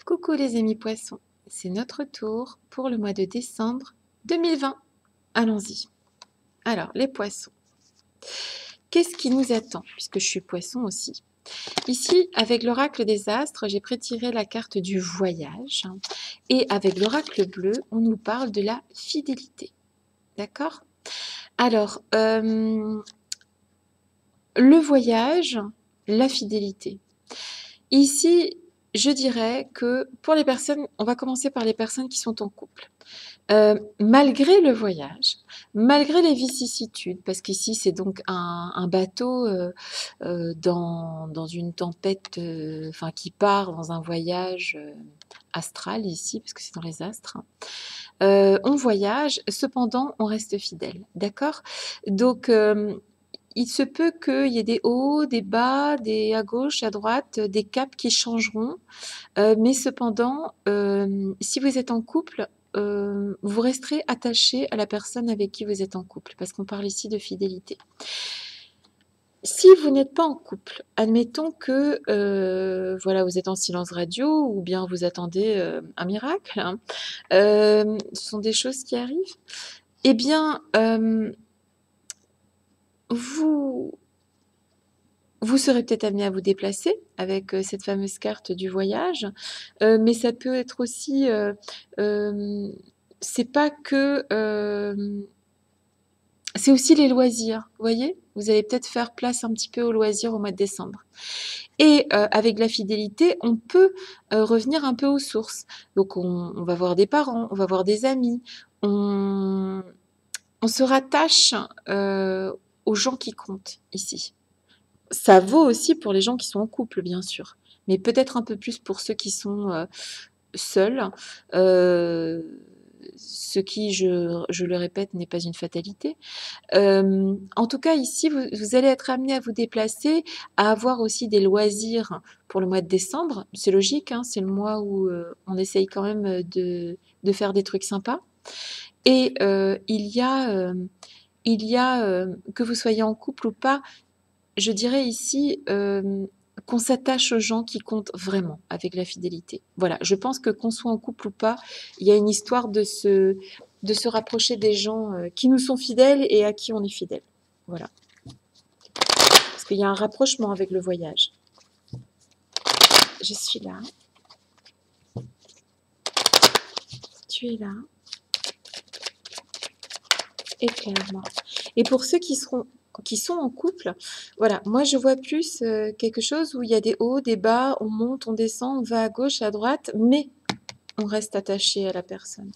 Coucou les amis poissons, c'est notre tour pour le mois de décembre 2020. Allons-y. Alors, les poissons, qu'est-ce qui nous attend? Puisque je suis poisson aussi. Ici, avec l'oracle des astres, j'ai prétiré la carte du voyage. Et avec l'oracle bleu, on nous parle de la fidélité. D'accord? Alors, le voyage, la fidélité. Ici, je dirais que pour les personnes, on va commencer par les personnes qui sont en couple. Malgré le voyage, malgré les vicissitudes, parce qu'ici c'est donc un bateau dans une tempête, enfin qui part dans un voyage astral ici, parce que c'est dans les astres. On voyage, cependant on reste fidèle, d'accord? Donc il se peut qu'il y ait des hauts, des bas, des à gauche, à droite, des caps qui changeront. Mais cependant, si vous êtes en couple, vous resterez attaché à la personne avec qui vous êtes en couple, parce qu'on parle ici de fidélité. Si vous n'êtes pas en couple, admettons que voilà, vous êtes en silence radio ou bien vous attendez un miracle, hein, ce sont des choses qui arrivent. Eh bien, vous serez peut-être amené à vous déplacer avec cette fameuse carte du voyage, mais ça peut être aussi, c'est pas que, c'est aussi les loisirs, vous voyez? Vous allez peut-être faire place un petit peu aux loisirs au mois de décembre. Et avec la fidélité, on peut revenir un peu aux sources. Donc on va voir des parents, on va voir des amis, on se rattache aux gens qui comptent ici. Ça vaut aussi pour les gens qui sont en couple, bien sûr, mais peut-être un peu plus pour ceux qui sont seuls, ce qui, je le répète, n'est pas une fatalité. En tout cas, ici, vous allez être amené à vous déplacer, à avoir aussi des loisirs pour le mois de décembre. C'est logique, hein, c'est le mois où on essaye quand même de faire des trucs sympas. Et il y a que vous soyez en couple ou pas, je dirais ici qu'on s'attache aux gens qui comptent vraiment avec la fidélité. Voilà, je pense que qu'on soit en couple ou pas, il y a une histoire de se rapprocher des gens qui nous sont fidèles et à qui on est fidèle. Voilà. Parce qu'il y a un rapprochement avec le voyage. Je suis là. Tu es là. Éclaire-moi. Et pour ceux qui sont en couple, voilà, moi je vois plus quelque chose où il y a des hauts, des bas, on monte, on descend, on va à gauche, à droite, mais on reste attaché à la personne.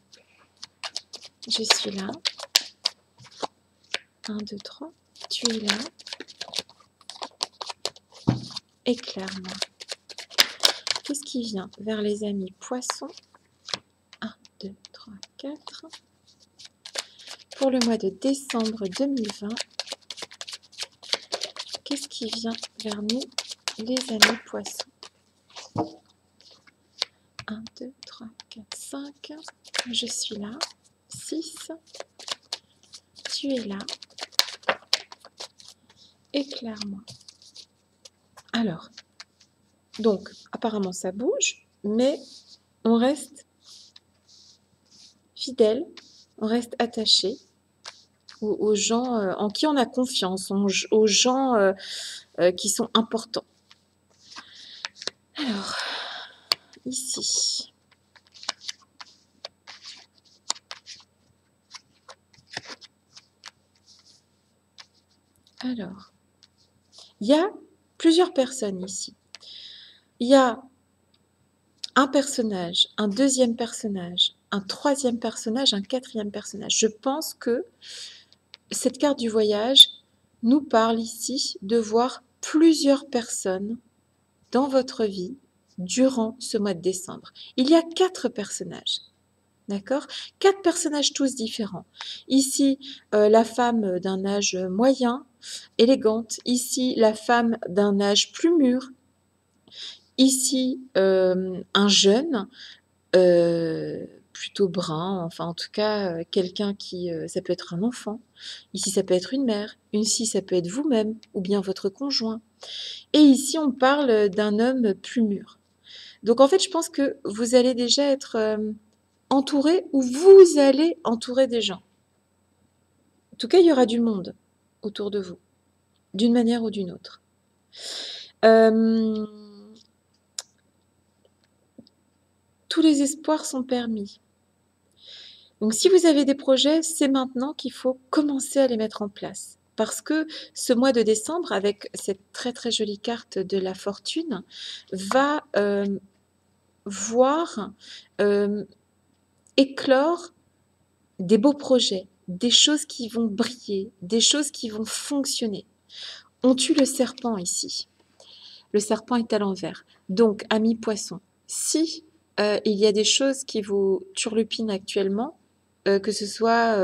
Je suis là. 1, 2, 3. Tu es là. Éclaire-moi. Qu'est-ce qui vient vers les amis poissons? 1, 2, 3, 4. Pour le mois de décembre 2020, qu'est-ce qui vient vers nous, les amis poissons? 1, 2, 3, 4, 5. Je suis là. 6. Tu es là. Éclaire-moi. Alors, donc, apparemment ça bouge, mais on reste fidèle, on reste attaché aux gens en qui on a confiance, aux gens qui sont importants. Alors, ici. Alors, il y a plusieurs personnes ici. Il y a un personnage, un deuxième personnage, un troisième personnage, un quatrième personnage. Je pense que cette carte du voyage nous parle ici de voir plusieurs personnes dans votre vie durant ce mois de décembre. Il y a 4 personnages. D'accord? 4 personnages tous différents. Ici, la femme d'un âge moyen, élégante. Ici, la femme d'un âge plus mûr. Ici, un jeune, plutôt brun, enfin en tout cas, quelqu'un qui, ça peut être un enfant. Ici, ça peut être une mère. Ici, ça peut être vous-même ou bien votre conjoint. Et ici, on parle d'un homme plus mûr. Donc en fait, je pense que vous allez déjà être entouré ou vous allez entourer des gens. En tout cas, il y aura du monde autour de vous, d'une manière ou d'une autre. Tous les espoirs sont permis. Donc si vous avez des projets, c'est maintenant qu'il faut commencer à les mettre en place. Parce que ce mois de décembre, avec cette très très jolie carte de la fortune, va voir éclore des beaux projets, des choses qui vont briller, des choses qui vont fonctionner. On tue le serpent ici. Le serpent est à l'envers. Donc, amis poissons, si il y a des choses qui vous turlupinent actuellement, que ce soit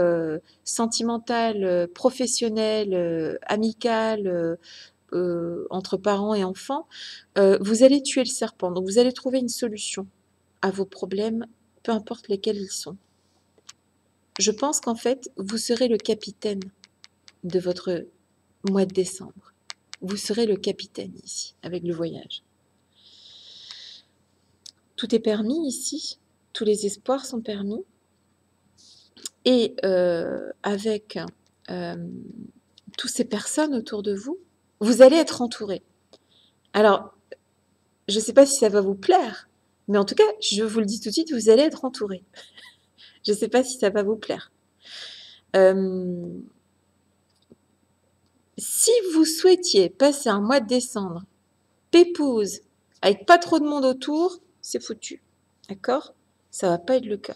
sentimental, professionnel, amical, entre parents et enfants, vous allez tuer le serpent. Donc, vous allez trouver une solution à vos problèmes, peu importe lesquels ils sont. Je pense qu'en fait, vous serez le capitaine de votre mois de décembre. Vous serez le capitaine ici, avec le voyage. Tout est permis ici, tous les espoirs sont permis. Et avec toutes ces personnes autour de vous, vous allez être entouré. Alors, je ne sais pas si ça va vous plaire, mais en tout cas, je vous le dis tout de suite, vous allez être entouré. Je ne sais pas si ça va vous plaire. Si vous souhaitiez passer un mois de décembre pépouze, avec pas trop de monde autour, c'est foutu. D'accord? Ça va pas être le cas.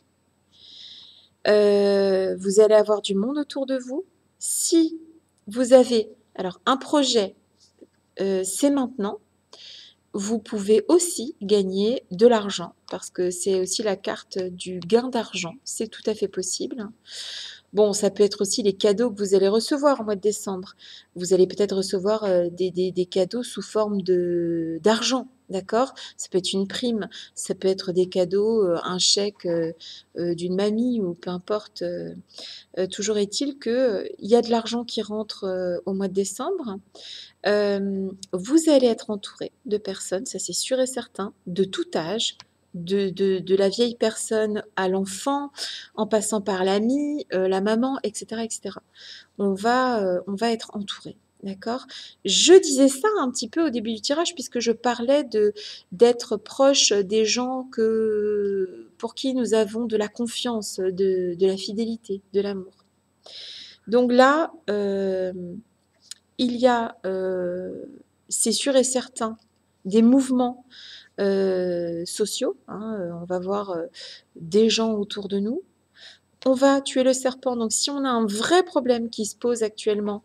Vous allez avoir du monde autour de vous. Si vous avez alors un projet, c'est maintenant. Vous pouvez aussi gagner de l'argent parce que c'est aussi la carte du gain d'argent. C'est tout à fait possible. Bon, ça peut être aussi les cadeaux que vous allez recevoir au mois de décembre. Vous allez peut-être recevoir des cadeaux sous forme d'argent, d'accord? Ça peut être une prime, ça peut être des cadeaux, un chèque d'une mamie ou peu importe. Toujours est-il qu'il y a de l'argent qui rentre au mois de décembre. Vous allez être entouré de personnes, ça c'est sûr et certain, de tout âge, de la vieille personne à l'enfant, en passant par l'ami, la maman, etc., etc. On va être entouré. D'accord? Je disais ça un petit peu au début du tirage puisque je parlais d'être proche des gens pour qui nous avons de la confiance, de la fidélité, de l'amour. Donc là, il y a, c'est sûr et certain, des mouvements sociaux. Hein, on va voir des gens autour de nous. On va tuer le serpent. Donc, si on a un vrai problème qui se pose actuellement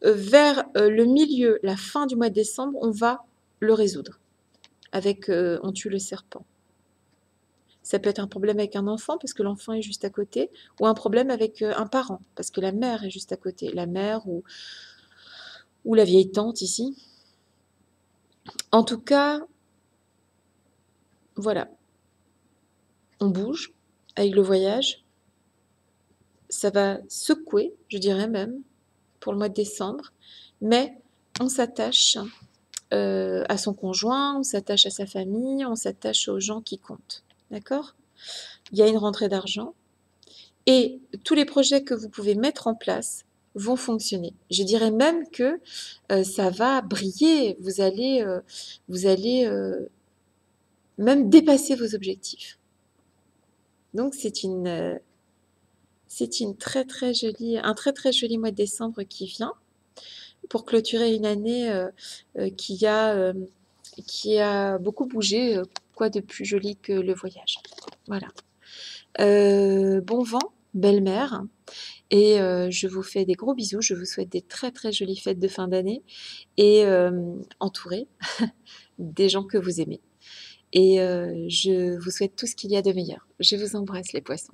vers le milieu, la fin du mois de décembre, on va le résoudre avec on tue le serpent. Ça peut être un problème avec un enfant parce que l'enfant est juste à côté, ou un problème avec un parent parce que la mère est juste à côté, la mère ou la vieille tante ici. En tout cas, voilà, on bouge avec le voyage. Ça va secouer, je dirais même, pour le mois de décembre, mais on s'attache à son conjoint, on s'attache à sa famille, on s'attache aux gens qui comptent. D'accord? Il y a une rentrée d'argent et tous les projets que vous pouvez mettre en place vont fonctionner. Je dirais même que ça va briller. Vous allez même dépasser vos objectifs. Donc c'est une très très jolie, un très très joli mois de décembre qui vient pour clôturer une année qui a beaucoup bougé. Quoi de plus joli que le voyage? Voilà. Bon vent, belle mer. Et je vous fais des gros bisous. Je vous souhaite des très très jolies fêtes de fin d'année et entourés des gens que vous aimez. Et je vous souhaite tout ce qu'il y a de meilleur. Je vous embrasse les poissons.